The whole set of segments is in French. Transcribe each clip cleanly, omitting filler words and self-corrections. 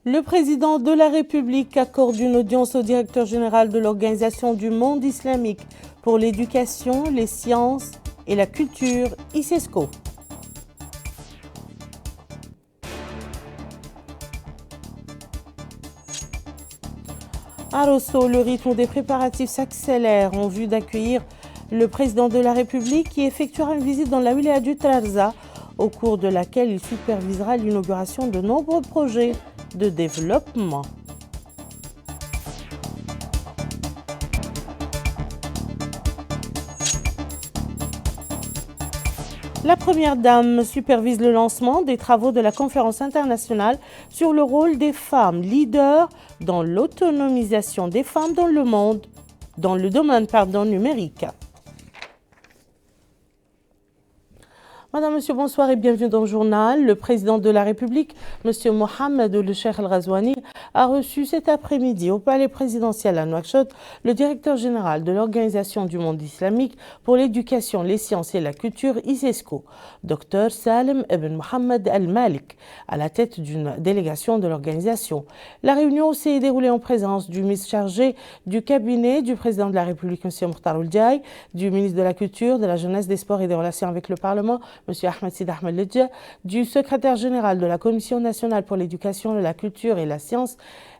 Le président de la République accorde une audience au directeur général de l'Organisation du monde islamique pour l'éducation, les sciences et la culture, ICESCO. À Rosso, le rythme des préparatifs s'accélère en vue d'accueillir le président de la République qui effectuera une visite dans la wilaya du Trarza, au cours de laquelle il supervisera l'inauguration de nombreux projets de développement. La Première Dame supervise le lancement des travaux de la conférence internationale sur le rôle des femmes leaders dans l'autonomisation des femmes dans le monde, dans le domaine numérique. Madame, Monsieur, bonsoir et bienvenue dans le journal. Le président de la République, Monsieur Mohamed Ould Cheikh Al Ghazouani, a reçu cet après-midi au palais présidentiel à Nouakchott le directeur général de l'Organisation du monde islamique pour l'éducation, les sciences et la culture, ICESCO, Dr Salem Ibn Mohamed Al Malik, à la tête d'une délégation de l'organisation. La réunion s'est déroulée en présence du ministre chargé du cabinet du président de la République, Monsieur Mokhtar Ould Diaye, du ministre de la Culture, de la Jeunesse, des Sports et des Relations avec le Parlement, M. Ahmed Sid Ahmed Ledja, du secrétaire général de la Commission nationale pour l'éducation, la culture et la science,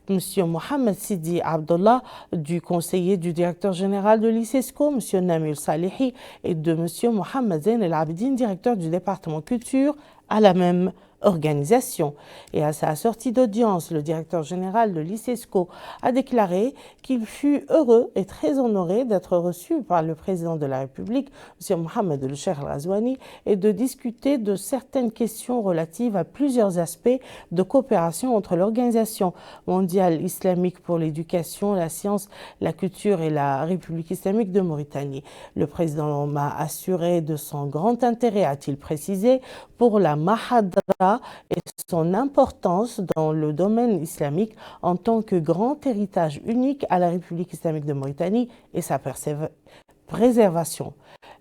M. Mohamed Sidi Abdullah, du conseiller du directeur général de l'ICESCO, M. Namir Salihi, et de M. Mohamed Zain El Abidine, directeur du département culture à la même organisation. Et à sa sortie d'audience, le directeur général de l'ICESCO a déclaré qu'il fut heureux et très honoré d'être reçu par le président de la République, M. Mohamed Ould Cheikh Al Ghazouani, et de discuter de certaines questions relatives à plusieurs aspects de coopération entre l'Organisation mondiale islamique pour l'éducation, la science, la culture et la République islamique de Mauritanie. Le président m'a assuré de son grand intérêt, a-t-il précisé, pour la Mahadra et son importance dans le domaine islamique en tant que grand héritage unique à la République islamique de Mauritanie et sa préservation.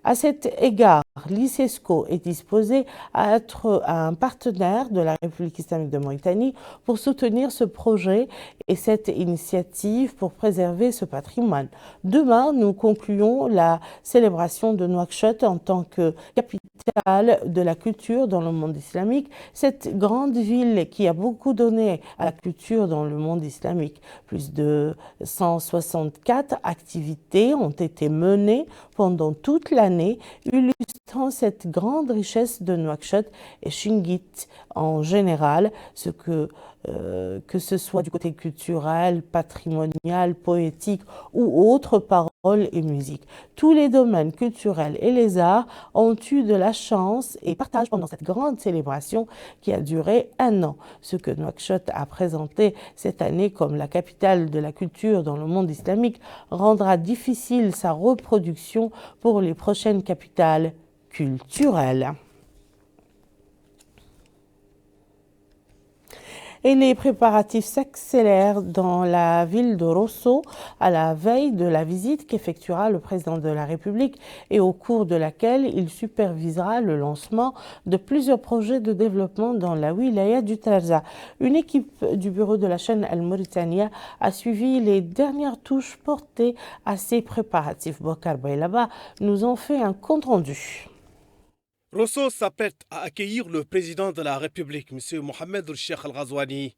À cet égard, l'ICESCO est disposé à être un partenaire de la République islamique de Mauritanie pour soutenir ce projet et cette initiative pour préserver ce patrimoine. Demain, nous concluons la célébration de Nouakchott en tant que capitale de la culture dans le monde islamique, cette grande ville qui a beaucoup donné à la culture dans le monde islamique. Plus de 164 activités ont été menées pendant toute l'année, illustrant cette grande richesse de Nouakchott et Chingit en général, que ce soit du côté culturel, patrimonial, poétique ou autres paroles et musique. Tous les domaines culturels et les arts ont eu de la chance et partagent pendant cette grande célébration qui a duré 1 an. Ce que Nouakchott a présenté cette année comme la capitale de la culture dans le monde islamique rendra difficile sa reproduction pour les prochaines capitales culturelles. Et les préparatifs s'accélèrent dans la ville de Rosso à la veille de la visite qu'effectuera le président de la République et au cours de laquelle il supervisera le lancement de plusieurs projets de développement dans la wilaya du Trarza. Une équipe du bureau de la chaîne Al Mauritania a suivi les dernières touches portées à ces préparatifs. Bokar Baylaba nous en fait un compte-rendu. Rosso s'apprête à accueillir le président de la République, M. Mohamed Ould Cheikh Al Ghazouani.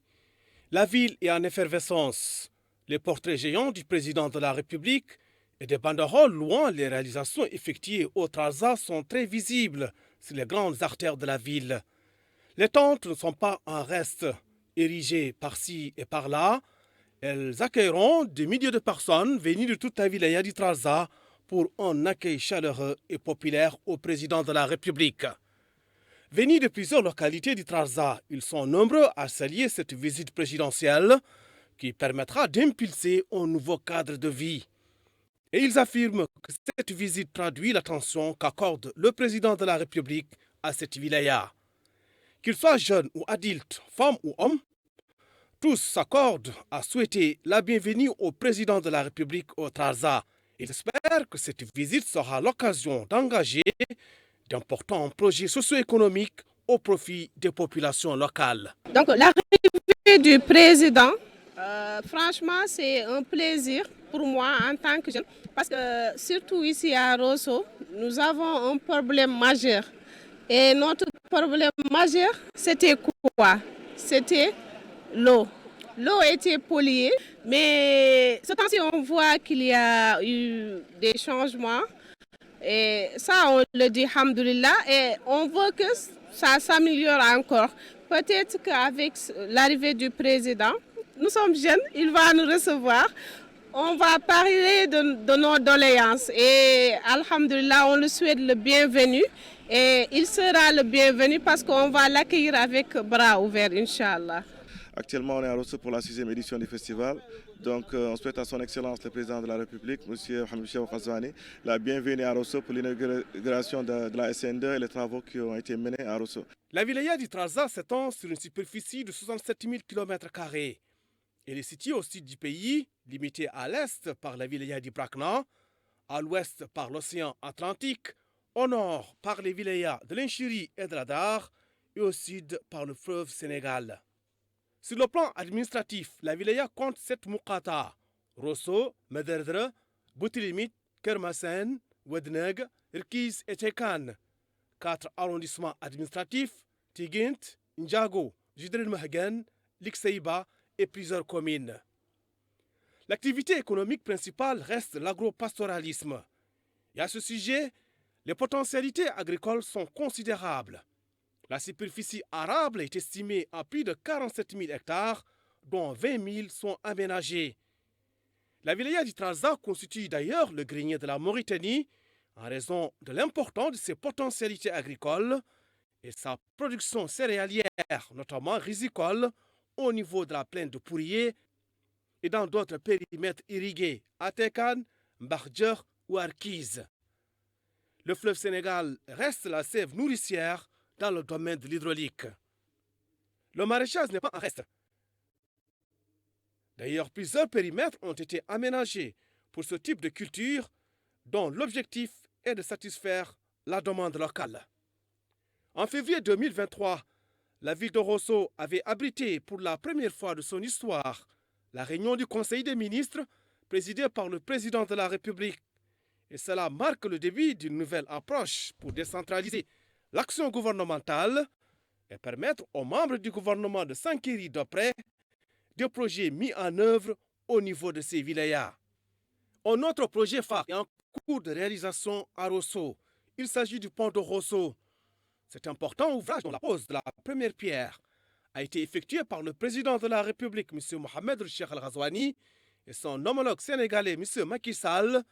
La ville est en effervescence. Les portraits géants du président de la République et des banderoles louant les réalisations effectuées au Trarza sont très visibles sur les grandes artères de la ville. Les tentes ne sont pas en reste, érigées par-ci et par-là. Elles accueilleront des milliers de personnes venues de toute la wilaya du Trarza pour un accueil chaleureux et populaire au président de la République. Venus de plusieurs localités du Trarza, ils sont nombreux à saluer cette visite présidentielle qui permettra d'impulser un nouveau cadre de vie. Et ils affirment que cette visite traduit l'attention qu'accorde le président de la République à cette wilaya. Qu'ils soient jeunes ou adultes, femmes ou hommes, tous s'accordent à souhaiter la bienvenue au président de la République au Trarza. Ils espèrent que cette visite sera l'occasion d'engager d'importants projets socio-économiques au profit des populations locales. Donc l'arrivée du président, franchement, c'est un plaisir pour moi en tant que jeune, parce que surtout ici à Rosso, nous avons un problème majeur. Et notre problème majeur, c'était quoi? C'était l'eau. L'eau était polluée, mais ce temps-ci, on voit qu'il y a eu des changements. Et ça, on le dit, alhamdoulilah, et on veut que ça s'améliore encore. Peut-être qu'avec l'arrivée du président, nous sommes jeunes, il va nous recevoir. On va parler de nos doléances et alhamdoulilah, on le souhaite le bienvenu et il sera le bienvenu parce qu'on va l'accueillir avec bras ouverts, Inch'Allah. Actuellement, on est à Rosso pour la 6e édition du festival. Donc, on souhaite à son Excellence le Président de la République, M. Mohamed Cheikhul Ghazouani, la bienvenue à Rosso pour l'inauguration de la SN2 et les travaux qui ont été menés à Rosso. La wilaya du Trarza s'étend sur une superficie de 67 000 km². Elle est située au sud du pays, limitée à l'est par la wilaya du Brakna, à l'ouest par l'océan Atlantique, au nord par les wilayas de l'Inchiri et de l'Adar, et au sud par le fleuve Sénégal. Sur le plan administratif, la wilaya compte 7 muqata: Rosso, Mederdre, Boutilimit, Kermassen, Wedneg, Irkiz et Tekan. 4 arrondissements administratifs: Tigint, Ndjago, Jidril Mahgan, Likseiba et plusieurs communes. L'activité économique principale reste l'agropastoralisme. Et à ce sujet, les potentialités agricoles sont considérables. La superficie arable est estimée à plus de 47 000 hectares, dont 20 000 sont aménagés. La wilaya du Trarza constitue d'ailleurs le grenier de la Mauritanie en raison de l'importance de ses potentialités agricoles et sa production céréalière, notamment risicole, au niveau de la plaine de Pourier et dans d'autres périmètres irrigués, à Tekan, Mbardjer ou Arkiz. Le fleuve Sénégal reste la sève nourricière dans le domaine de l'hydraulique. Le maraîchage n'est pas un reste. D'ailleurs, plusieurs périmètres ont été aménagés pour ce type de culture dont l'objectif est de satisfaire la demande locale. En février 2023, la ville de Rosso avait abrité pour la première fois de son histoire la réunion du Conseil des ministres présidée par le président de la République. Et cela marque le début d'une nouvelle approche pour décentraliser l'action gouvernementale et permettre aux membres du gouvernement de s'enquérir de près des projets mis en œuvre au niveau de ces wilayas. Un autre projet phare est en cours de réalisation à Rosso. Il s'agit du pont de Rosso. Cet important ouvrage dont la pose de la première pierre a été effectué par le président de la République, M. Mohamed Cheikhul Ghazouani, et son homologue sénégalais, M. Macky Sall,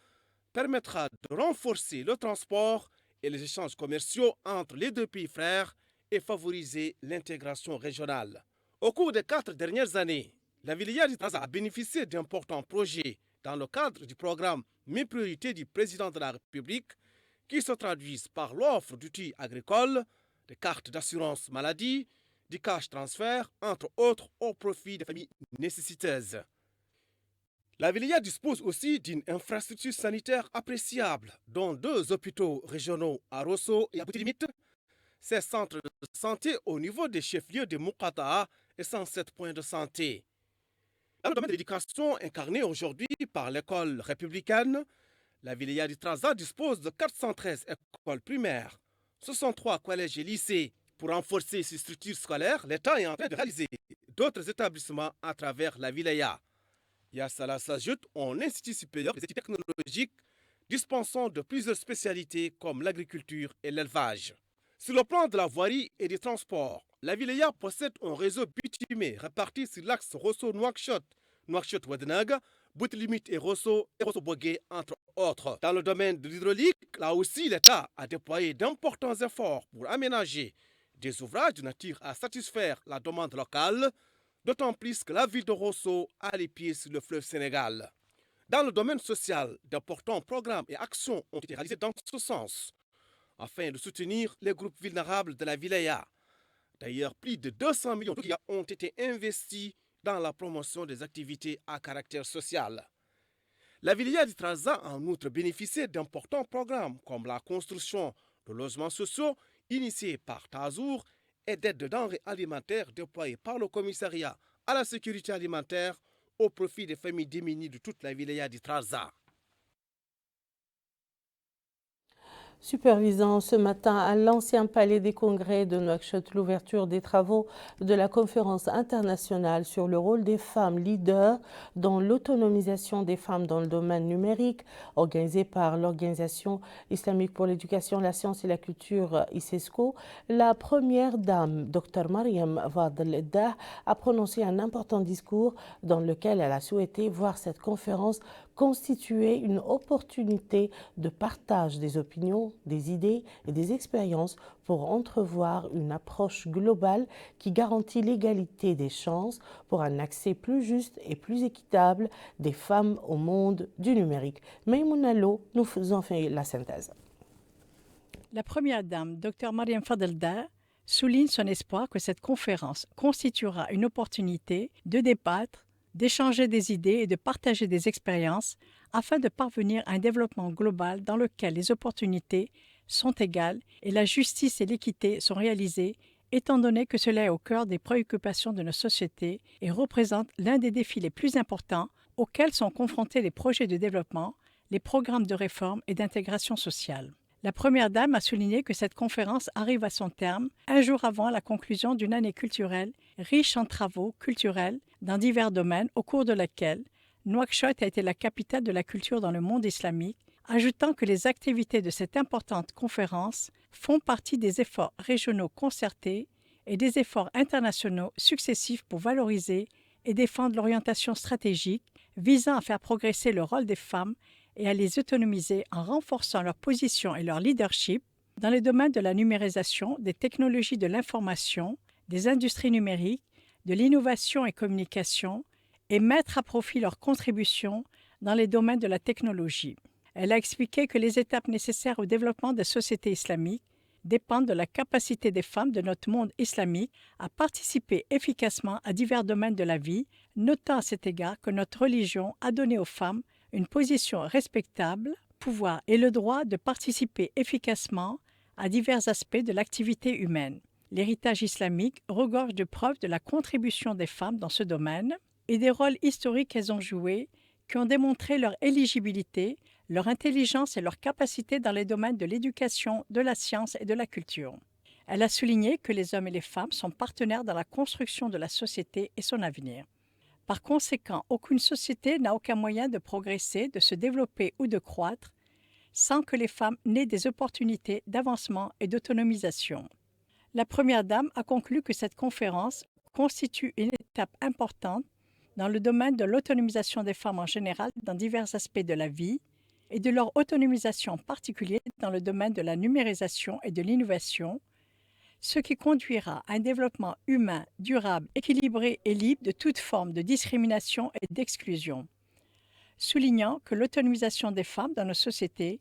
permettra de renforcer le transport et les échanges commerciaux entre les deux pays frères et favoriser l'intégration régionale. Au cours des 4 dernières années, la wilaya du Trarza a bénéficié d'importants projets dans le cadre du programme Mes priorités du président de la République qui se traduisent par l'offre d'outils agricoles, de cartes d'assurance maladie, du cash transfert, entre autres, au profit des familles nécessiteuses. La wilaya dispose aussi d'une infrastructure sanitaire appréciable, dont 2 hôpitaux régionaux à Rosso et à Boutilimit, 16 centres de santé au niveau des chefs-lieux de Muqata'a et 107 points de santé. Dans le domaine de l'éducation incarné aujourd'hui par l'école républicaine, la wilaya du Trarza dispose de 413 écoles primaires, 63 collèges et lycées. Pour renforcer ces structures scolaires, l'État est en train de réaliser d'autres établissements à travers la wilaya. Et à cela s'ajoute un institut supérieur des études technologiques dispensant de plusieurs spécialités comme l'agriculture et l'élevage. Sur le plan de la voirie et des transports, la wilaya possède un réseau bitumé réparti sur l'axe Rosso-Nouakchott, Nouakchott-Ouadénaga, Boutilimit et Rosso-Bogué, entre autres. Dans le domaine de l'hydraulique, là aussi l'État a déployé d'importants efforts pour aménager des ouvrages de nature à satisfaire la demande locale, d'autant plus que la ville de Rosso a les pieds sur le fleuve Sénégal. Dans le domaine social, d'importants programmes et actions ont été réalisés dans ce sens, afin de soutenir les groupes vulnérables de la wilaya. D'ailleurs, plus de 200 millions d'euros ont été investis dans la promotion des activités à caractère social. La wilaya du Trarza a en outre bénéficié d'importants programmes comme la construction de logements sociaux initiés par Tazour et d'aide de denrées alimentaires déployés par le commissariat à la sécurité alimentaire au profit des familles démunies de toute la wilaya de Trarza. Supervisant ce matin à l'ancien palais des congrès de Nouakchott l'ouverture des travaux de la conférence internationale sur le rôle des femmes leaders dans l'autonomisation des femmes dans le domaine numérique, organisée par l'Organisation islamique pour l'éducation, la science et la culture ICESCO. La première dame, Dr Mariam Fadel Dah, a prononcé un important discours dans lequel elle a souhaité voir cette conférence constituer une opportunité de partage des opinions, des idées et des expériences pour entrevoir une approche globale qui garantit l'égalité des chances pour un accès plus juste et plus équitable des femmes au monde du numérique. Maïmouna Lo nous en fait la synthèse. La première dame, Dr Mariam Fadel Dah, souligne son espoir que cette conférence constituera une opportunité de débattre, d'échanger des idées et de partager des expériences afin de parvenir à un développement global dans lequel les opportunités sont égales et la justice et l'équité sont réalisées, étant donné que cela est au cœur des préoccupations de nos sociétés et représente l'un des défis les plus importants auxquels sont confrontés les projets de développement, les programmes de réforme et d'intégration sociale. La première dame a souligné que cette conférence arrive à son terme un jour avant la conclusion d'une année culturelle riche en travaux culturels dans divers domaines au cours de laquelle Nouakchott a été la capitale de la culture dans le monde islamique, ajoutant que les activités de cette importante conférence font partie des efforts régionaux concertés et des efforts internationaux successifs pour valoriser et défendre l'orientation stratégique visant à faire progresser le rôle des femmes et à les autonomiser en renforçant leur position et leur leadership dans les domaines de la numérisation, des technologies de l'information, des industries numériques, de l'innovation et communication, et mettre à profit leurs contributions dans les domaines de la technologie. Elle a expliqué que les étapes nécessaires au développement des sociétés islamiques dépendent de la capacité des femmes de notre monde islamique à participer efficacement à divers domaines de la vie, notant à cet égard que notre religion a donné aux femmes une position respectable, pouvoir et le droit de participer efficacement à divers aspects de l'activité humaine. L'héritage islamique regorge de preuves de la contribution des femmes dans ce domaine et des rôles historiques qu'elles ont joués qui ont démontré leur éligibilité, leur intelligence et leur capacité dans les domaines de l'éducation, de la science et de la culture. Elle a souligné que les hommes et les femmes sont partenaires dans la construction de la société et son avenir. Par conséquent, aucune société n'a aucun moyen de progresser, de se développer ou de croître sans que les femmes n'aient des opportunités d'avancement et d'autonomisation. La première dame a conclu que cette conférence constitue une étape importante dans le domaine de l'autonomisation des femmes en général dans divers aspects de la vie et de leur autonomisation en particulier dans le domaine de la numérisation et de l'innovation, ce qui conduira à un développement humain, durable, équilibré et libre de toute forme de discrimination et d'exclusion, soulignant que l'autonomisation des femmes dans nos sociétés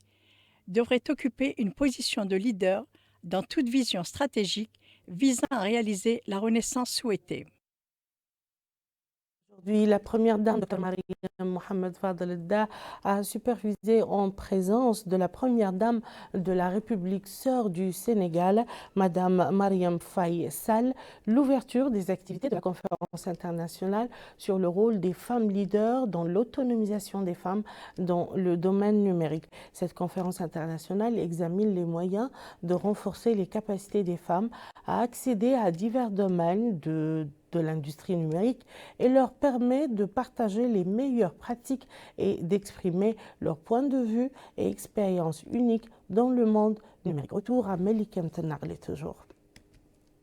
devrait occuper une position de leader dans toute vision stratégique visant à réaliser la renaissance souhaitée. Aujourd'hui, la première dame, Dr Mariam Mohamed Fadel Dah, a supervisé en présence de la première dame de la République sœur du Sénégal, Madame Mariam Faye Sall, l'ouverture des activités de la conférence internationale sur le rôle des femmes leaders dans l'autonomisation des femmes dans le domaine numérique. Cette conférence internationale examine les moyens de renforcer les capacités des femmes à accéder à divers domaines de l'industrie numérique et leur permet de partager les meilleures pratiques et d'exprimer leur point de vue et expériences uniques dans le monde numérique. Retour à Melikem Tenarli toujours.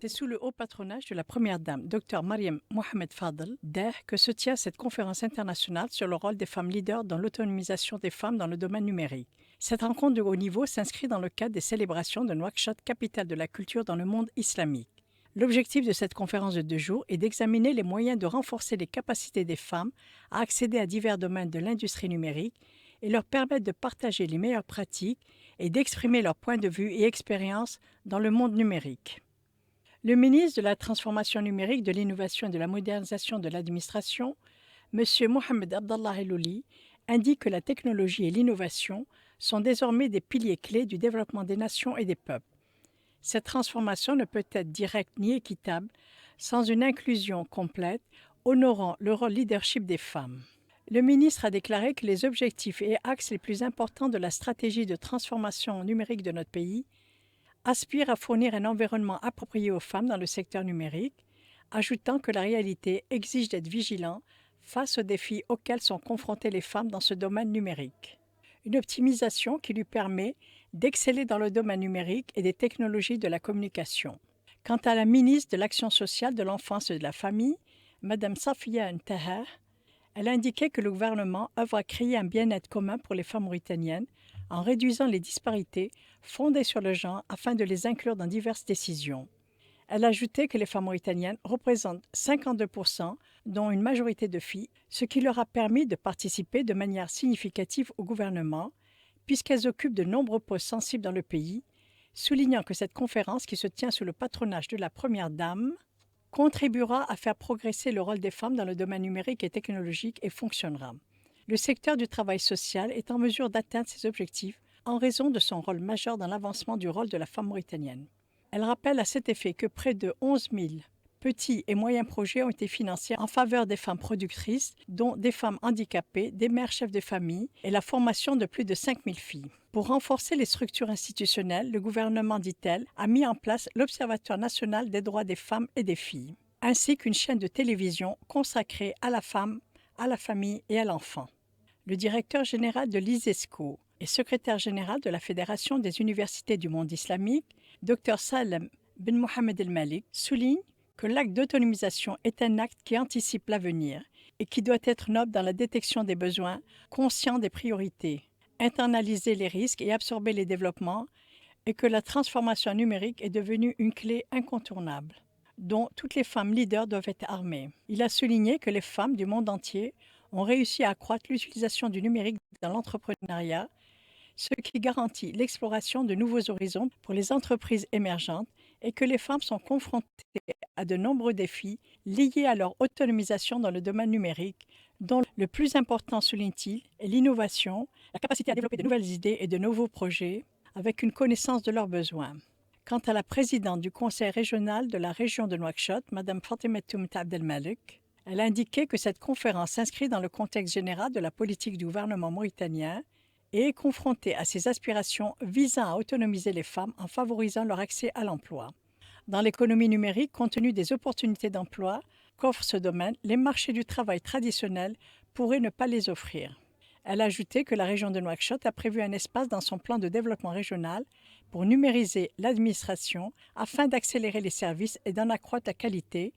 C'est sous le haut patronage de la première dame, Dr Mariam Mohamed Fadel Dah, que se tient cette conférence internationale sur le rôle des femmes leaders dans l'autonomisation des femmes dans le domaine numérique. Cette rencontre de haut niveau s'inscrit dans le cadre des célébrations de Nouakchott, capitale de la culture dans le monde islamique. L'objectif de cette conférence de 2 jours est d'examiner les moyens de renforcer les capacités des femmes à accéder à divers domaines de l'industrie numérique et leur permettre de partager les meilleures pratiques et d'exprimer leurs points de vue et expériences dans le monde numérique. Le ministre de la Transformation numérique, de l'Innovation et de la Modernisation de l'Administration, M. Mohamed Abdallah Elouli, indique que la technologie et l'innovation sont désormais des piliers clés du développement des nations et des peuples. Cette transformation ne peut être directe ni équitable sans une inclusion complète honorant le rôle leadership des femmes. Le ministre a déclaré que les objectifs et axes les plus importants de la stratégie de transformation numérique de notre pays aspirent à fournir un environnement approprié aux femmes dans le secteur numérique, ajoutant que la réalité exige d'être vigilant face aux défis auxquels sont confrontées les femmes dans ce domaine numérique. Une optimisation qui lui permet d'exceller dans le domaine numérique et des technologies de la communication. Quant à la ministre de l'Action sociale, de l'Enfance et de la Famille, Mme Safia Ntaher, elle a indiqué que le gouvernement œuvre à créer un bien-être commun pour les femmes mauritaniennes en réduisant les disparités fondées sur le genre afin de les inclure dans diverses décisions. Elle a ajouté que les femmes mauritaniennes représentent 52%, dont une majorité de filles, ce qui leur a permis de participer de manière significative au gouvernement, puisqu'elles occupent de nombreux postes sensibles dans le pays, soulignant que cette conférence, qui se tient sous le patronage de la Première Dame, contribuera à faire progresser le rôle des femmes dans le domaine numérique et technologique et fonctionnera. Le secteur du travail social est en mesure d'atteindre ses objectifs en raison de son rôle majeur dans l'avancement du rôle de la femme mauritanienne. Elle rappelle à cet effet que près de 11 000 petits et moyens projets ont été financés en faveur des femmes productrices, dont des femmes handicapées, des mères chefs de famille et la formation de plus de 5 000 filles. Pour renforcer les structures institutionnelles, le gouvernement, dit-elle, a mis en place l'Observatoire national des droits des femmes et des filles, ainsi qu'une chaîne de télévision consacrée à la femme, à la famille et à l'enfant. Le directeur général de l'ISESCO et secrétaire général de la Fédération des universités du monde islamique, Dr Salem Ben Mohamed El Malik, souligne que l'acte d'autonomisation est un acte qui anticipe l'avenir et qui doit être noble dans la détection des besoins, conscient des priorités, internaliser les risques et absorber les développements, et que la transformation numérique est devenue une clé incontournable, dont toutes les femmes leaders doivent être armées. Il a souligné que les femmes du monde entier ont réussi à accroître l'utilisation du numérique dans l'entrepreneuriat, ce qui garantit l'exploration de nouveaux horizons pour les entreprises émergentes et que les femmes sont confrontées à de nombreux défis liés à leur autonomisation dans le domaine numérique, dont le plus important, souligne-t-il, est l'innovation, la capacité à développer de nouvelles idées et de nouveaux projets avec une connaissance de leurs besoins. Quant à la présidente du conseil régional de la région de Nouakchott, Mme Fatimatoum Abdelmalik, elle a indiqué que cette conférence s'inscrit dans le contexte général de la politique du gouvernement mauritanien et est confrontée à ses aspirations visant à autonomiser les femmes en favorisant leur accès à l'emploi. Dans l'économie numérique, compte tenu des opportunités d'emploi qu'offre ce domaine, les marchés du travail traditionnels pourraient ne pas les offrir. Elle a ajouté que la région de Nouakchott a prévu un espace dans son plan de développement régional pour numériser l'administration afin d'accélérer les services et d'en accroître la qualité,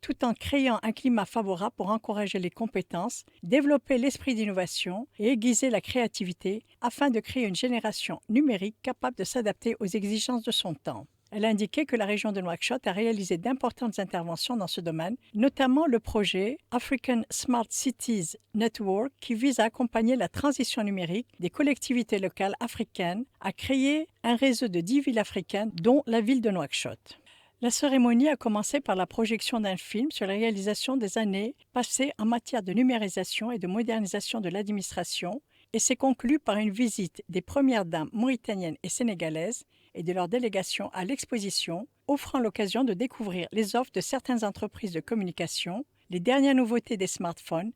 tout en créant un climat favorable pour encourager les compétences, développer l'esprit d'innovation et aiguiser la créativité afin de créer une génération numérique capable de s'adapter aux exigences de son temps. Elle a indiqué que la région de Nouakchott a réalisé d'importantes interventions dans ce domaine, notamment le projet African Smart Cities Network qui vise à accompagner la transition numérique des collectivités locales africaines à créer un réseau de 10 villes africaines, dont la ville de Nouakchott. La cérémonie a commencé par la projection d'un film sur la réalisation des années passées en matière de numérisation et de modernisation de l'administration et s'est conclue par une visite des premières dames mauritaniennes et sénégalaises et de leur délégation à l'exposition, offrant l'occasion de découvrir les offres de certaines entreprises de communication, les dernières nouveautés des smartphones,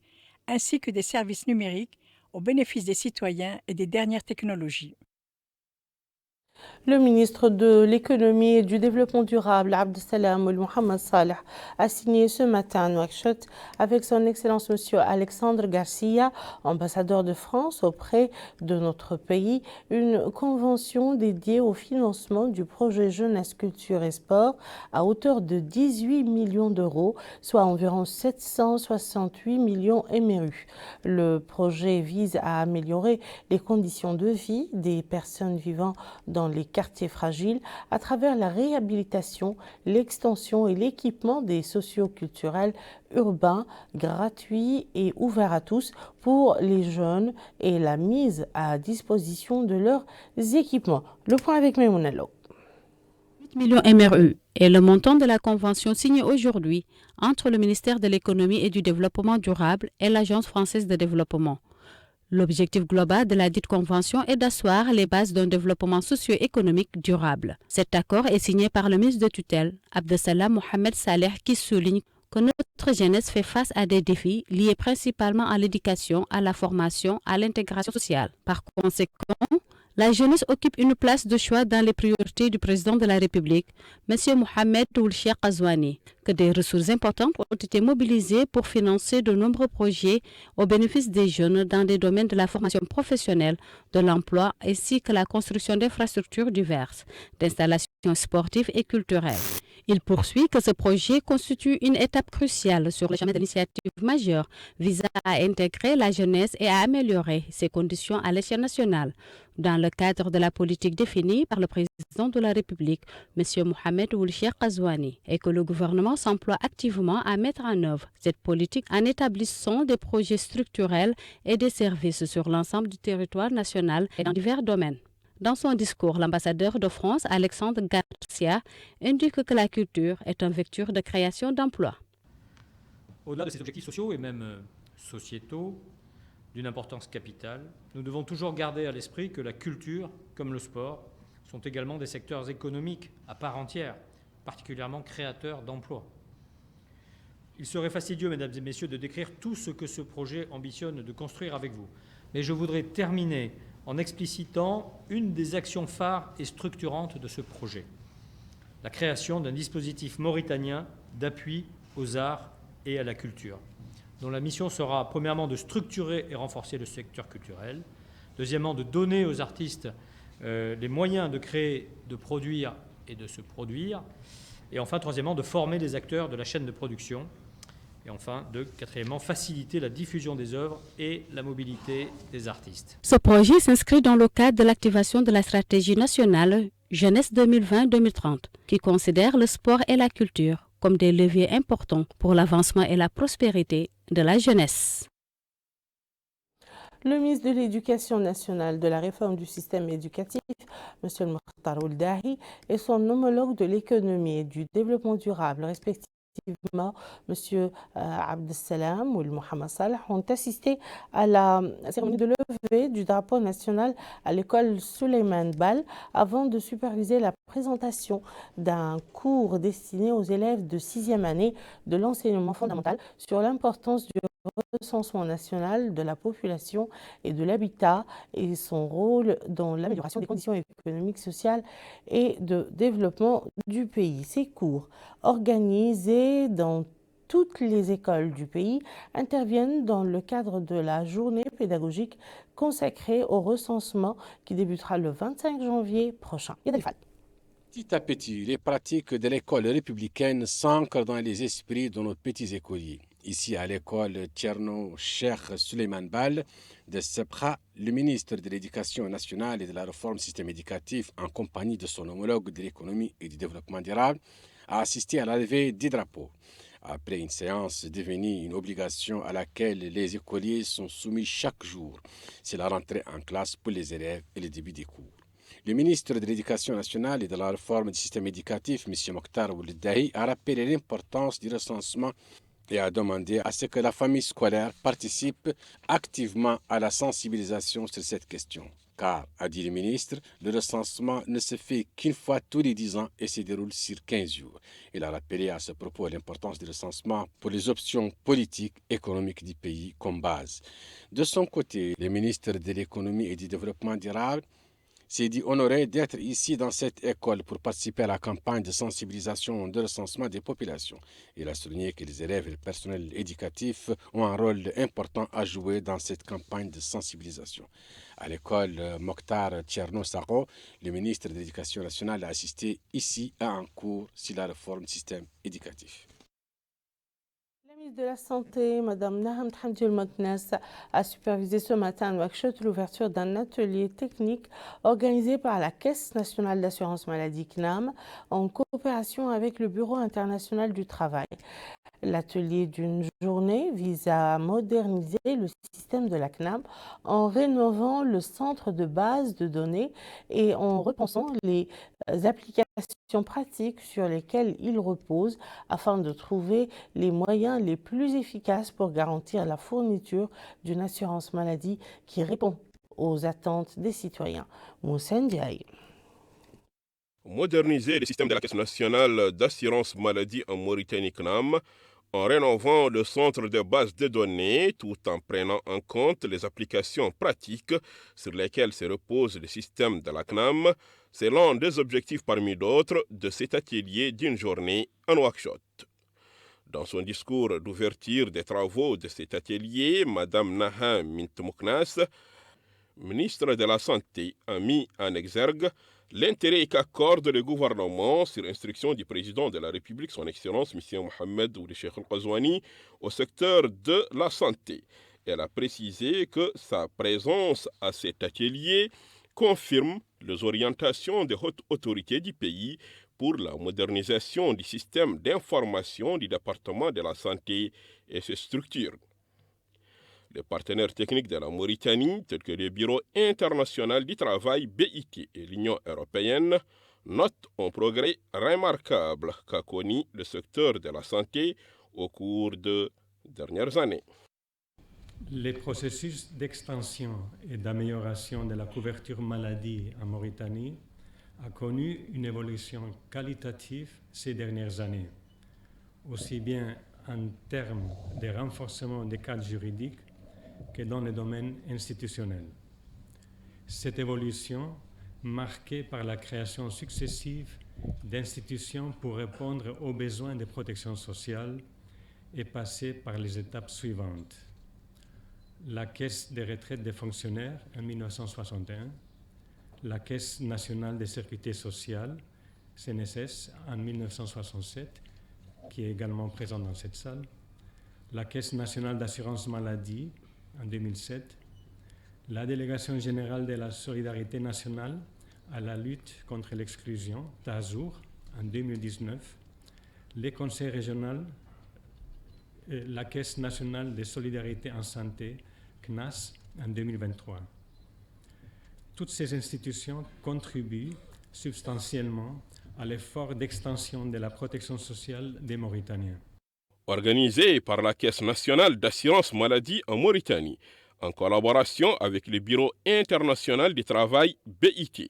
ainsi que des services numériques au bénéfice des citoyens et des dernières technologies. Le ministre de l'économie et du développement durable, Abdeslam Mohamed Saleh, a signé ce matin à Nouakchott avec son Excellence Monsieur Alexandre Garcia, ambassadeur de France auprès de notre pays, une convention dédiée au financement du projet Jeunesse, Culture et Sport à hauteur de 18 millions d'euros, soit environ 768 millions MRU. Le projet vise à améliorer les conditions de vie des personnes vivant dans les quartiers fragiles à travers la réhabilitation, l'extension et l'équipement des socio-culturels urbains gratuits et ouverts à tous pour les jeunes et la mise à disposition de leurs équipements. Le point avec Memounello. 8 millions MRU est le montant de la convention signée aujourd'hui entre le ministère de l'économie et du développement durable et l'Agence française de développement. L'objectif global de la dite convention est d'asseoir les bases d'un développement socio-économique durable. Cet accord est signé par le ministre de tutelle, Abdeslam Mohamed Saleh, qui souligne que notre jeunesse fait face à des défis liés principalement à l'éducation, à la formation, à l'intégration sociale. Par conséquent, la jeunesse occupe une place de choix dans les priorités du président de la République, M. Mohamed Ould Cheikh Ghazouani, que des ressources importantes ont été mobilisées pour financer de nombreux projets au bénéfice des jeunes dans des domaines de la formation professionnelle, de l'emploi ainsi que la construction d'infrastructures diverses, d'installations sportives et culturelles. Il poursuit que ce projet constitue une étape cruciale sur le chemin d'initiatives majeures visant à intégrer la jeunesse et à améliorer ses conditions à l'échelle nationale, dans le cadre de la politique définie par le président de la République, M. Mohamed Ould Cheikh Ghazouani, et que le gouvernement s'emploie activement à mettre en œuvre cette politique en établissant des projets structurels et des services sur l'ensemble du territoire national et dans divers domaines. Dans son discours, l'ambassadeur de France, Alexandre Garcia, indique que la culture est un vecteur de création d'emplois. Au-delà de ces objectifs sociaux et même sociétaux d'une importance capitale, nous devons toujours garder à l'esprit que la culture, comme le sport, sont également des secteurs économiques à part entière, particulièrement créateurs d'emplois. Il serait fastidieux, mesdames et messieurs, de décrire tout ce que ce projet ambitionne de construire avec vous. Mais je voudrais terminer en explicitant une des actions phares et structurantes de ce projet, la création d'un dispositif mauritanien d'appui aux arts et à la culture, dont la mission sera premièrement de structurer et renforcer le secteur culturel, deuxièmement de donner aux artistes les moyens de créer, de produire et de se produire, et enfin troisièmement de former les acteurs de la chaîne de production, et enfin, quatrièmement, faciliter la diffusion des œuvres et la mobilité des artistes. Ce projet s'inscrit dans le cadre de l'activation de la stratégie nationale Jeunesse 2020-2030, qui considère le sport et la culture comme des leviers importants pour l'avancement et la prospérité de la jeunesse. Le ministre de l'Éducation nationale, de la réforme du système éducatif, M. Mokhtar Ould Dahi, et son homologue de l'économie et du développement durable, respectivement M. Abdeslam ou Mohamed Salah, ont assisté à la cérémonie de levée du drapeau national à l'école Souleymane Baal avant de superviser la présentation d'un cours destiné aux élèves de 6e année de l'enseignement fondamental sur l'importance du recensement national de la population et de l'habitat et son rôle dans l'amélioration des conditions économiques, sociales et de développement du pays. Ces cours, organisés dans toutes les écoles du pays, interviennent dans le cadre de la journée pédagogique consacrée au recensement qui débutera le 25 janvier prochain. Petit à petit, les pratiques de l'école républicaine s'ancrent dans les esprits de nos petits écoliers. Ici, à l'école Tcherno Cheikh Souleymane Baal de Sebkha, le ministre de l'Éducation nationale et de la réforme système éducatif, en compagnie de son homologue de l'économie et du développement durable, a assisté à la levée des drapeaux. Après une séance devenue une obligation à laquelle les écoliers sont soumis chaque jour, c'est la rentrée en classe pour les élèves et le début des cours. Le ministre de l'Éducation nationale et de la réforme du système éducatif, M. Mokhtar Ould Dahi, a rappelé l'importance du recensement et a demandé à ce que la famille scolaire participe activement à la sensibilisation sur cette question. Car, a dit le ministre, le recensement ne se fait qu'une fois tous les 10 ans et se déroule sur 15 jours. Il a rappelé à ce propos l'importance du recensement pour les options politiques et économiques du pays comme base. De son côté, le ministre de l'Économie et du Développement durable s'est dit honoré d'être ici dans cette école pour participer à la campagne de sensibilisation de recensement des populations. Il a souligné que les élèves et le personnel éducatif ont un rôle important à jouer dans cette campagne de sensibilisation. À l'école Mokhtar Tcherno Sakho, le ministre de l'Éducation nationale a assisté ici à un cours sur la réforme du système éducatif. La ministre de la Santé, Mme Naham Hamdioul Moknas, a supervisé ce matin à Nouakchott l'ouverture d'un atelier technique organisé par la Caisse nationale d'assurance maladie CNAM en coopération avec le Bureau international du travail. L'atelier d'une journée vise à moderniser le système de la CNAM en rénovant le centre de base de données et en repensant les applications pratiques sur lesquelles il repose afin de trouver les moyens les plus efficaces pour garantir la fourniture d'une assurance maladie qui répond aux attentes des citoyens. Moussa Ndiaye. Moderniser le système de la Caisse nationale d'assurance maladie en Mauritanie CNAM en rénovant le centre de base de données tout en prenant en compte les applications pratiques sur lesquelles se repose le système de la CNAM, c'est l'un des objectifs parmi d'autres de cet atelier d'une journée en Nouakchott. Dans son discours d'ouverture des travaux de cet atelier, Mme Naha Mintmouknas, ministre de la Santé, a mis en exergue l'intérêt qu'accorde le gouvernement, sur instruction du président de la République, son Excellence M. Mohamed Ould Cheikh Al-Ghazouani, au secteur de la santé. Elle a précisé que sa présence à cet atelier confirme les orientations des hautes autorités du pays pour la modernisation du système d'information du département de la santé et ses structures. Les partenaires techniques de la Mauritanie, tels que le Bureau international du travail BIT et l'Union européenne, notent un progrès remarquable qu'a connu le secteur de la santé au cours des dernières années. Les processus d'extension et d'amélioration de la couverture maladie en Mauritanie a connu une évolution qualitative ces dernières années, aussi bien en termes de renforcement des cadres juridiques que dans le domaine institutionnel. Cette évolution, marquée par la création successive d'institutions pour répondre aux besoins de protection sociale, est passée par les étapes suivantes. La Caisse des retraites des fonctionnaires en 1961, la Caisse nationale de sécurité sociale, CNSS, en 1967, qui est également présente dans cette salle, la Caisse nationale d'assurance maladie en 2007, la Délégation générale de la solidarité nationale à la lutte contre l'exclusion, TASOUR, en 2019, les conseils régionaux, la Caisse nationale de solidarité en santé, CNAS, en 2023. Toutes ces institutions contribuent substantiellement à l'effort d'extension de la protection sociale des Mauritaniens. Organisé par la Caisse nationale d'assurance maladie en Mauritanie, en collaboration avec le Bureau international du travail BIT.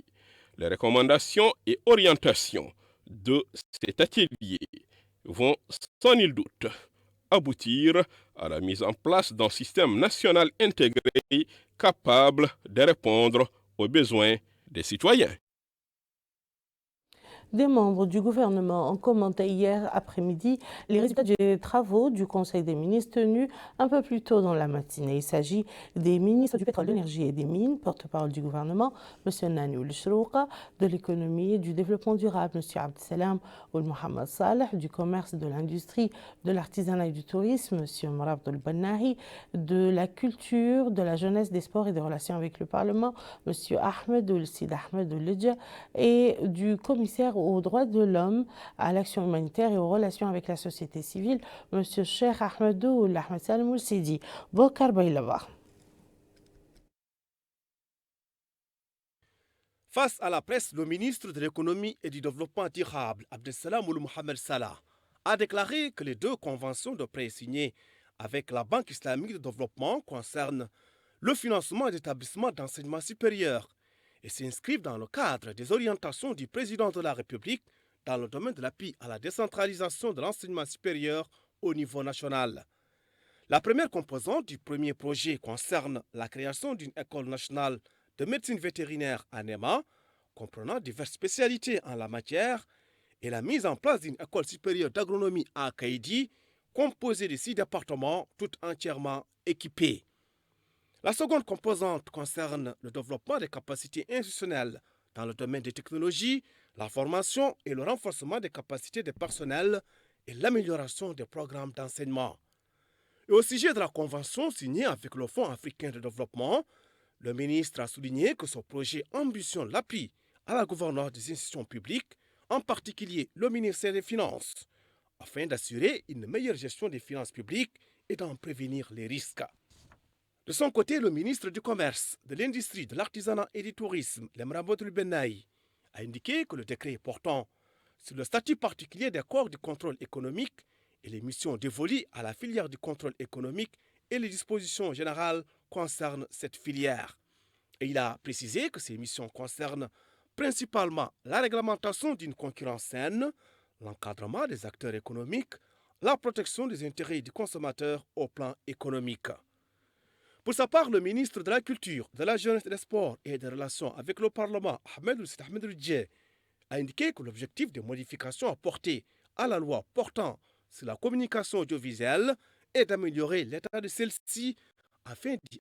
Les recommandations et orientations de cet atelier vont sans nul doute aboutir à la mise en place d'un système national intégré capable de répondre aux besoins des citoyens. Des membres du gouvernement ont commenté hier après-midi les résultats des travaux du Conseil des ministres tenus un peu plus tôt dans la matinée. Il s'agit des ministres du pétrole, de l'énergie et des mines, porte-parole du gouvernement, M. Nani Ould Chrouqa, de l'économie et du développement durable, M. Abdesselam Ould Mohamed Saleh, du commerce, de l'industrie, de l'artisanat et du tourisme, M. Morab Ould Bannahi, de la culture, de la jeunesse, des sports et des relations avec le Parlement, M. Ahmed Ould Sid Ahmed Ould Lidja, et du commissaire aux droits de l'homme, à l'action humanitaire et aux relations avec la société civile, M. Cheikh Ahmedou Ould Ahmed Salam Ould Sidi. Bokar Baylava. Face à la presse, le ministre de l'économie et du développement durable, Abdesselam Ould Mohamed Salah, a déclaré que les deux conventions de prêt signées avec la Banque islamique de développement concernent le financement d'établissements d'enseignement supérieur et s'inscrivent dans le cadre des orientations du président de la République dans le domaine de l'appui à la décentralisation de l'enseignement supérieur au niveau national. La première composante du premier projet concerne la création d'une école nationale de médecine vétérinaire à Néma, comprenant diverses spécialités en la matière, et la mise en place d'une école supérieure d'agronomie à Kaïdi, composée de 6 départements, tout entièrement équipés. La seconde composante concerne le développement des capacités institutionnelles dans le domaine des technologies, la formation et le renforcement des capacités des personnels et l'amélioration des programmes d'enseignement. Et au sujet de la convention signée avec le Fonds africain de développement, le ministre a souligné que ce projet ambitionne l'appui à la gouvernance des institutions publiques, en particulier le ministère des Finances, afin d'assurer une meilleure gestion des finances publiques et d'en prévenir les risques. De son côté, le ministre du Commerce, de l'Industrie, de l'Artisanat et du Tourisme, Lemramoudou Benaï, a indiqué que le décret portant sur le statut particulier des corps du contrôle économique et les missions dévolues à la filière du contrôle économique et les dispositions générales concernent cette filière. Et il a précisé que ces missions concernent principalement la réglementation d'une concurrence saine, l'encadrement des acteurs économiques, la protection des intérêts du consommateur au plan économique. Pour sa part, le ministre de la Culture, de la Jeunesse et des Sports et des Relations avec le Parlement, Ahmed Dje, a indiqué que l'objectif des modifications apportées à la loi portant sur la communication audiovisuelle est d'améliorer l'état de celle-ci afin d'y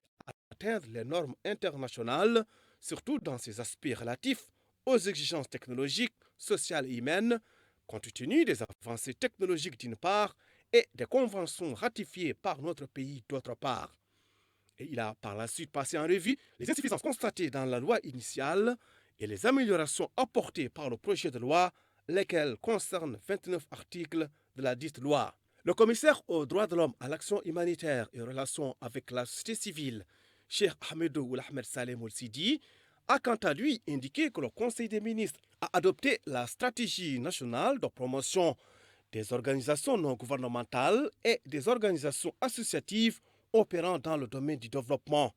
atteindre les normes internationales, surtout dans ses aspects relatifs aux exigences technologiques, sociales et humaines, compte tenu des avancées technologiques d'une part et des conventions ratifiées par notre pays d'autre part. Et il a par la suite passé en revue les insuffisances constatées dans la loi initiale et les améliorations apportées par le projet de loi, lesquelles concernent 29 articles de la dite loi. Le commissaire aux droits de l'homme, à l'action humanitaire et aux relations avec la société civile, Cheikh Ahmedou Ahmed Salem Sidi, a quant à lui indiqué que le Conseil des ministres a adopté la stratégie nationale de promotion des organisations non gouvernementales et des organisations associatives opérant dans le domaine du développement.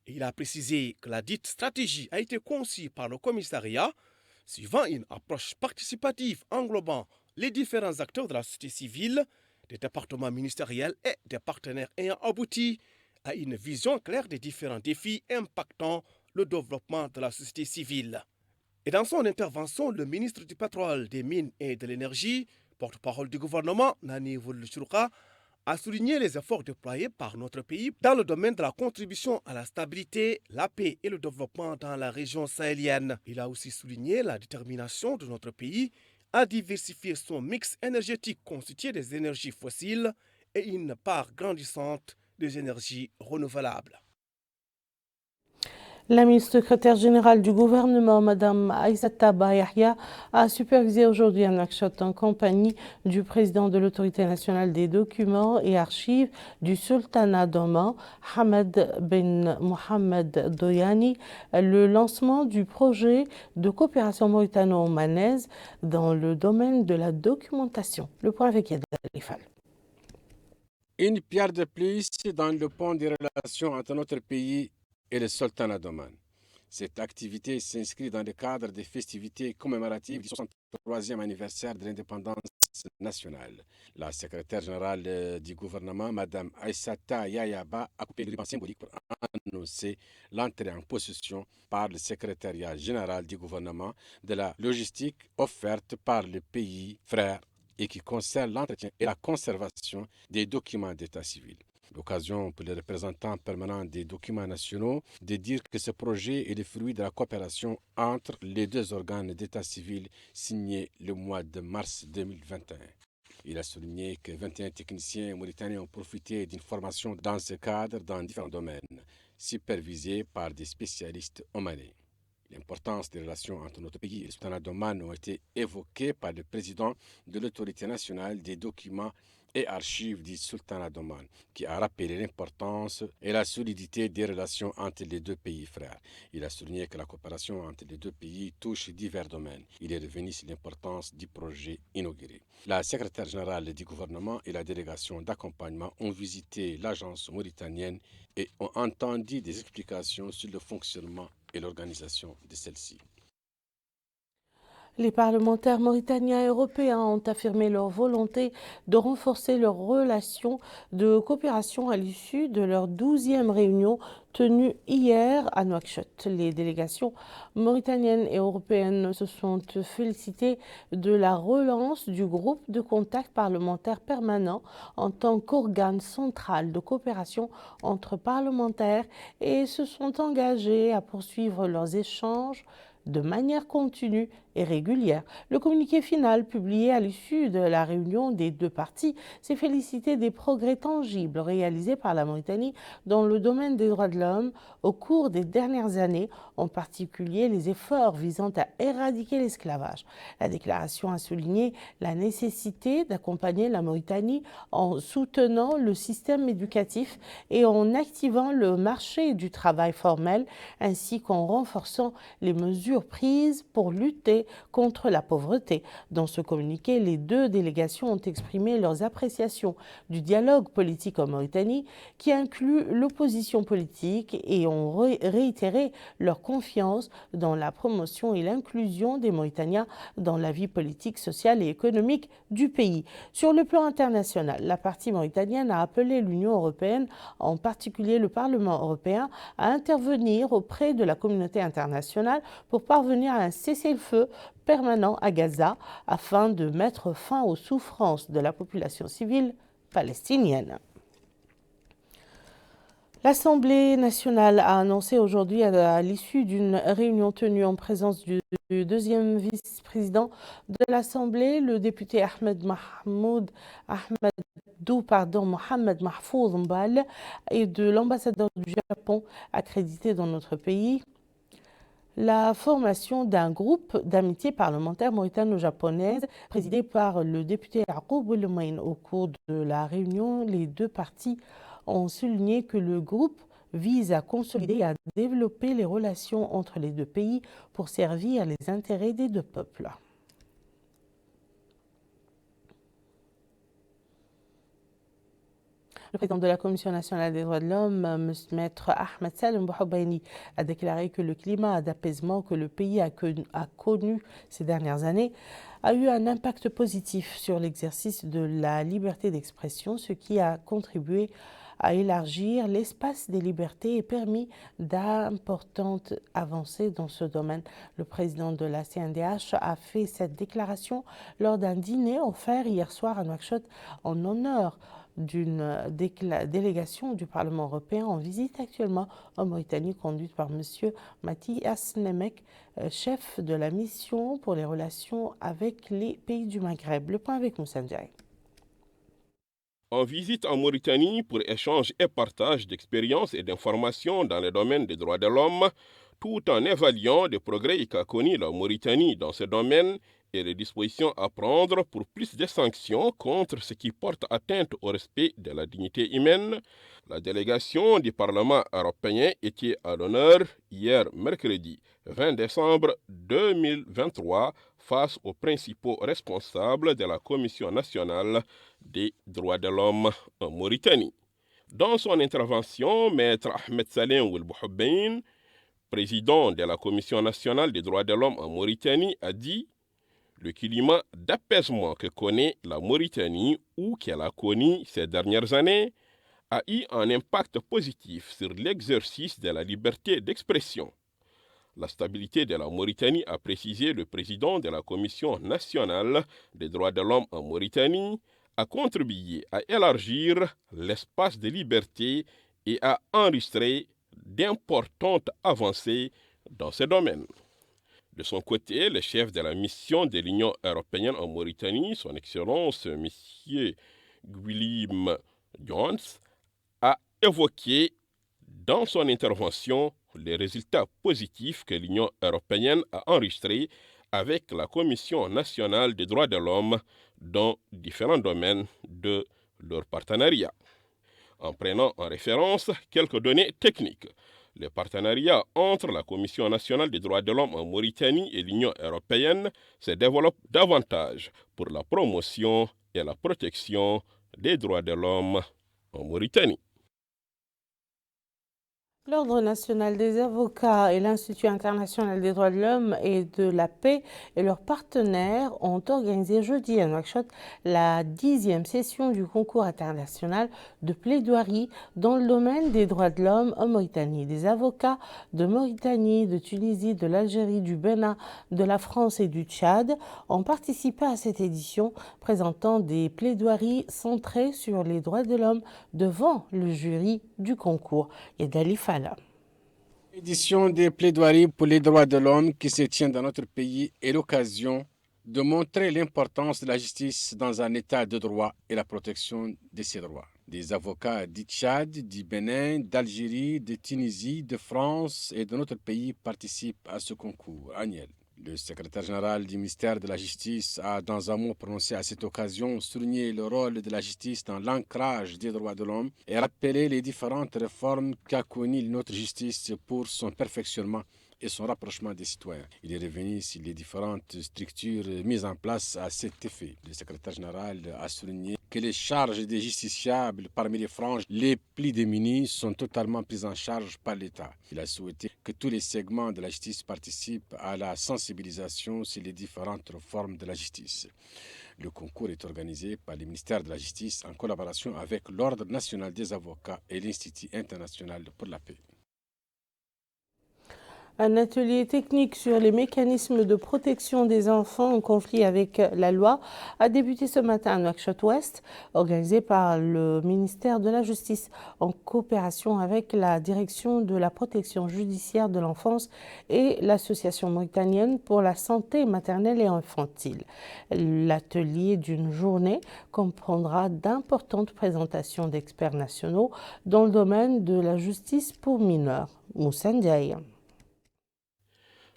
Et il a précisé que la dite stratégie a été conçue par le commissariat suivant une approche participative englobant les différents acteurs de la société civile, des départements ministériels et des partenaires ayant abouti à une vision claire des différents défis impactant le développement de la société civile. Et dans son intervention, le ministre du Pétrole, des Mines et de l'Énergie, porte-parole du gouvernement, Nani Wouldchouka, a souligné les efforts déployés par notre pays dans le domaine de la contribution à la stabilité, la paix et le développement dans la région sahélienne. Il a aussi souligné la détermination de notre pays à diversifier son mix énergétique constitué des énergies fossiles et une part grandissante des énergies renouvelables. La ministre secrétaire générale du gouvernement, Mme Aïssata Ba Yahya, a supervisé aujourd'hui à Nouakchott en compagnie du président de l'Autorité nationale des documents et archives du Sultanat d'Oman, Hamad Ben Mohamed Doyani, le lancement du projet de coopération mauritano-omanaise dans le domaine de la documentation. Le point avec Yad Alifal. Une pierre de plus dans le pont des relations entre notre pays et le Sultanat d'Oman. Cette activité s'inscrit dans le cadre des festivités commémoratives du 63e anniversaire de l'indépendance nationale. La secrétaire générale du gouvernement, Mme Aïssata Yayaba, a coupé le ruban symbolique pour annoncer l'entrée en possession par le secrétariat général du gouvernement de la logistique offerte par le pays frère et qui concerne l'entretien et la conservation des documents d'état civil. L'occasion pour les représentants permanents des documents nationaux de dire que ce projet est le fruit de la coopération entre les deux organes d'état civil signés le mois de mars 2021. Il a souligné que 21 techniciens mauritaniens ont profité d'une formation dans ce cadre dans différents domaines, supervisés par des spécialistes omanais. L'importance des relations entre notre pays et le Sultanat d'Oman ont été évoquées par le président de l'Autorité nationale des documents et archives du Sultanat d'Oman, qui a rappelé l'importance et la solidité des relations entre les deux pays frères. Il a souligné que la coopération entre les deux pays touche divers domaines. Il est revenu sur l'importance du projet inauguré. La secrétaire générale du gouvernement et la délégation d'accompagnement ont visité l'agence mauritanienne et ont entendu des explications sur le fonctionnement et l'organisation de celle-ci. Les parlementaires mauritaniens et européens ont affirmé leur volonté de renforcer leurs relations de coopération à l'issue de leur 12e réunion tenue hier à Nouakchott. Les délégations mauritaniennes et européennes se sont félicitées de la relance du groupe de contact parlementaire permanent en tant qu'organe central de coopération entre parlementaires et se sont engagées à poursuivre leurs échanges de manière continue et régulière. Le communiqué final publié à l'issue de la réunion des deux parties s'est félicité des progrès tangibles réalisés par la Mauritanie dans le domaine des droits de l'homme au cours des dernières années, en particulier les efforts visant à éradiquer l'esclavage. La déclaration a souligné la nécessité d'accompagner la Mauritanie en soutenant le système éducatif et en activant le marché du travail formel, ainsi qu'en renforçant les mesures prises pour lutter contre la pauvreté. Dans ce communiqué, les deux délégations ont exprimé leurs appréciations du dialogue politique en Mauritanie, qui inclut l'opposition politique, et ont réitéré leur confiance dans la promotion et l'inclusion des Mauritaniens dans la vie politique, sociale et économique du pays. Sur le plan international, la partie mauritanienne a appelé l'Union européenne, en particulier le Parlement européen, à intervenir auprès de la communauté internationale pour parvenir à un cessez-le-feu permanent à Gaza afin de mettre fin aux souffrances de la population civile palestinienne. L'Assemblée nationale a annoncé aujourd'hui, à l'issue d'une réunion tenue en présence du deuxième vice-président de l'Assemblée, le député Mohamed Mahfouz Mbal, et de l'ambassadeur du Japon accrédité dans notre pays, la formation d'un groupe d'amitié parlementaire mauritano-japonaise présidé par le député Yacoub Loumain. Au cours de la réunion, les deux parties ont souligné que le groupe vise à consolider et à développer les relations entre les deux pays pour servir les intérêts des deux peuples. Le président de la Commission nationale des droits de l'homme, Maître Ahmed Salem Bouhoubaini, a déclaré que le climat d'apaisement que le pays a connu ces dernières années a eu un impact positif sur l'exercice de la liberté d'expression, ce qui a contribué à élargir l'espace des libertés et permis d'importantes avancées dans ce domaine. Le président de la CNDH a fait cette déclaration lors d'un dîner offert hier soir à Nouakchott en honneur d'une délégation du Parlement européen en visite actuellement en Mauritanie, conduite par M. Mathias Nemek, chef de la mission pour les relations avec les pays du Maghreb. Le point avec Moussa Ndiaye. En visite en Mauritanie pour échange et partage d'expériences et d'informations dans le domaine des droits de l'homme, tout en évaluant les progrès qu'a connus la Mauritanie dans ce domaine et les dispositions à prendre pour plus de sanctions contre ce qui porte atteinte au respect de la dignité humaine, la délégation du Parlement européen était à l'honneur hier mercredi 20 décembre 2023 face aux principaux responsables de la Commission nationale des droits de l'homme en Mauritanie. Dans son intervention, Maître Ahmed Salem Bouhoubain, président de la Commission nationale des droits de l'homme en Mauritanie, a dit « Le climat d'apaisement que connaît la Mauritanie ou qu'elle a connu ces dernières années a eu un impact positif sur l'exercice de la liberté d'expression. La stabilité de la Mauritanie, a précisé le président de la Commission nationale des droits de l'homme en Mauritanie, a contribué à élargir l'espace de liberté et à enregistrer d'importantes avancées dans ce domaine. De son côté, le chef de la mission de l'Union européenne en Mauritanie, son Excellence M. Guillaume Jones, a évoqué dans son intervention les résultats positifs que l'Union européenne a enregistrés avec la Commission nationale des droits de l'homme dans différents domaines de leur partenariat. En prenant en référence quelques données techniques, le partenariat entre la Commission nationale des droits de l'homme en Mauritanie et l'Union européenne se développe davantage pour la promotion et la protection des droits de l'homme en Mauritanie. L'Ordre national des avocats et l'Institut international des droits de l'homme et de la paix et leurs partenaires ont organisé jeudi à Nouakchott la 10e session du concours international de plaidoirie dans le domaine des droits de l'homme en Mauritanie. Des avocats de Mauritanie, de Tunisie, de l'Algérie, du Bénin, de la France et du Tchad ont participé à cette édition, présentant des plaidoiries centrées sur les droits de l'homme devant le jury du concours. Yadali Fala. L'édition des plaidoiries pour les droits de l'homme qui se tient dans notre pays est l'occasion de montrer l'importance de la justice dans un état de droit et la protection de ses droits. Des avocats du Tchad, du Bénin, d'Algérie, de Tunisie, de France et de notre pays participent à ce concours annuel. Le secrétaire général du ministère de la Justice a, dans un mot prononcé à cette occasion, souligné le rôle de la justice dans l'ancrage des droits de l'homme et rappelé les différentes réformes qu'a connues notre justice pour son perfectionnement et son rapprochement des citoyens. Il est revenu sur les différentes structures mises en place à cet effet. Le secrétaire général a souligné que les charges des justiciables parmi les franges les plus démunies sont totalement prises en charge par l'État. Il a souhaité que tous les segments de la justice participent à la sensibilisation sur les différentes formes de la justice. Le concours est organisé par le ministère de la Justice en collaboration avec l'Ordre national des avocats et l'Institut international pour la paix. Un atelier technique sur les mécanismes de protection des enfants en conflit avec la loi a débuté ce matin à Nouakchott-Ouest, organisé par le ministère de la Justice en coopération avec la Direction de la protection judiciaire de l'enfance et l'Association mauritanienne pour la santé maternelle et infantile. L'atelier d'une journée comprendra d'importantes présentations d'experts nationaux dans le domaine de la justice pour mineurs. Moussa Ndiaye.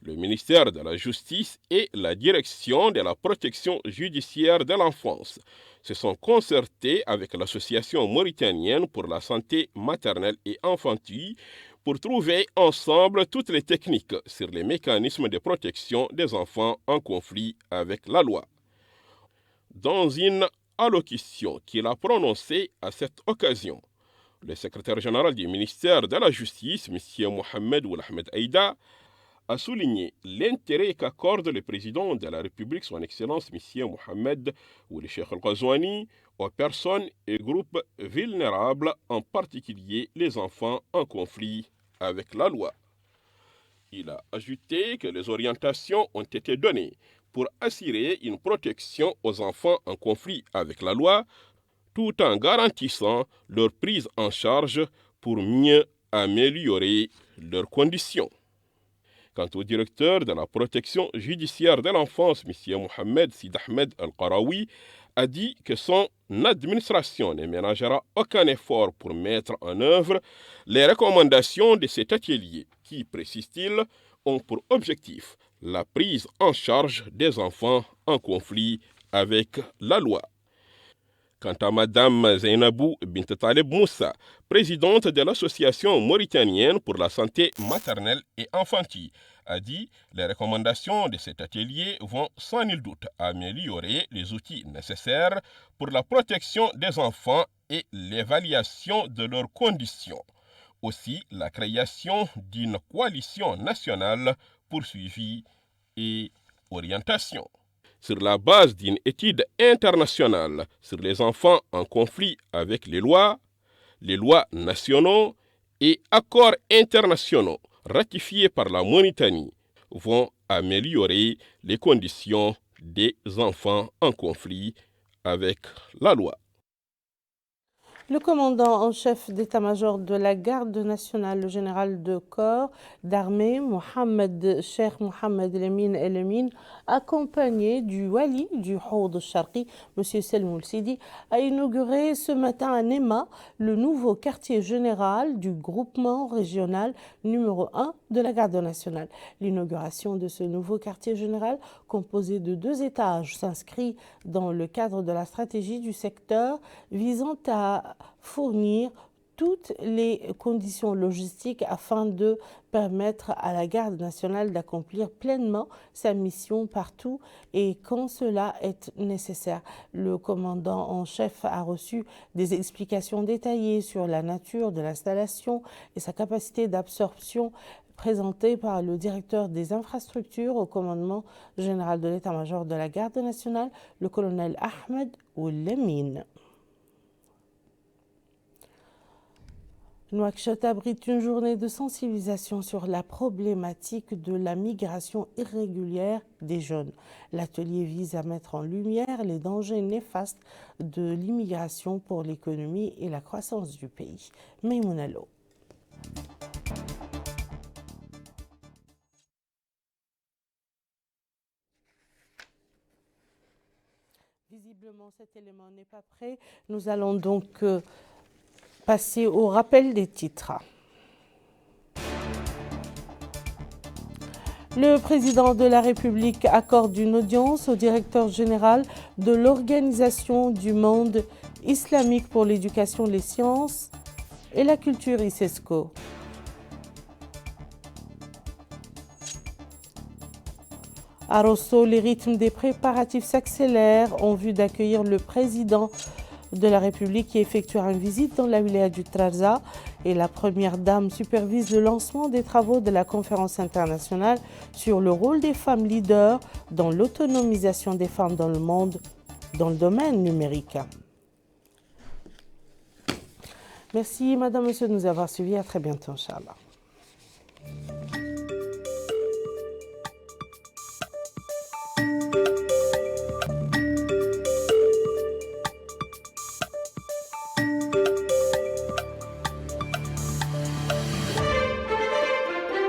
Le ministère de la Justice et la Direction de la protection judiciaire de l'enfance se sont concertés avec l'Association mauritanienne pour la santé maternelle et infantile pour trouver ensemble toutes les techniques sur les mécanismes de protection des enfants en conflit avec la loi. Dans une allocution qu'il a prononcée à cette occasion, le secrétaire général du ministère de la Justice, M. Mohamed Oulahmed Aïda, a souligné l'intérêt qu'accorde le président de la République, son Excellence M. Mohamed Ould Cheikh Al Ghazouani, aux personnes et groupes vulnérables, en particulier les enfants en conflit avec la loi. Il a ajouté que les orientations ont été données pour assurer une protection aux enfants en conflit avec la loi, tout en garantissant leur prise en charge pour mieux améliorer leurs conditions. Quant au directeur de la protection judiciaire de l'enfance, M. Mohamed Sid Ahmed Al-Qarawi, a dit que son administration ne ménagera aucun effort pour mettre en œuvre les recommandations de cet atelier qui, précise-t-il, ont pour objectif la prise en charge des enfants en conflit avec la loi. Quant à Mme Zainabou Bint Taleb Moussa, présidente de l'Association mauritanienne pour la santé maternelle et infantile, a dit que les recommandations de cet atelier vont sans nul doute améliorer les outils nécessaires pour la protection des enfants et l'évaluation de leurs conditions. Aussi, la création d'une coalition nationale pour suivi et orientation. Sur la base d'une étude internationale sur les enfants en conflit avec les lois nationaux et accords internationaux ratifiés par la Mauritanie vont améliorer les conditions des enfants en conflit avec la loi. Le commandant en chef d'état-major de la garde nationale, le général de corps d'armée Cheikh Mohamed El-Amin, accompagné du wali du Houd al-Sharqi, M. Selmoul Sidi, a inauguré ce matin à Nema le nouveau quartier général du groupement régional numéro 1 de la garde nationale. L'inauguration de ce nouveau quartier général, composé de 2 étages, s'inscrit dans le cadre de la stratégie du secteur visant à fournir toutes les conditions logistiques afin de permettre à la garde nationale d'accomplir pleinement sa mission partout et quand cela est nécessaire. Le commandant en chef a reçu des explications détaillées sur la nature de l'installation et sa capacité d'absorption présentée par le directeur des infrastructures au commandement général de l'état-major de la garde nationale, le colonel Ahmed Ould-Amin. Nouakchott abrite une journée de sensibilisation sur la problématique de la migration irrégulière des jeunes. L'atelier vise à mettre en lumière les dangers néfastes de l'immigration pour l'économie et la croissance du pays. Maïmouna Lo. Effectivement, cet élément n'est pas prêt. Nous allons donc passer au rappel des titres. Le président de la République accorde une audience au directeur général de l'Organisation du monde islamique pour l'éducation, les sciences et la culture ICESCO. À Rosso, les rythmes des préparatifs s'accélèrent en vue d'accueillir le président de la République qui effectuera une visite dans la wilaya du Trarza, et la première dame supervise le lancement des travaux de la conférence internationale sur le rôle des femmes leaders dans l'autonomisation des femmes dans le monde dans le domaine numérique. Merci Madame, Monsieur de nous avoir suivis. À très bientôt, Inch'Allah.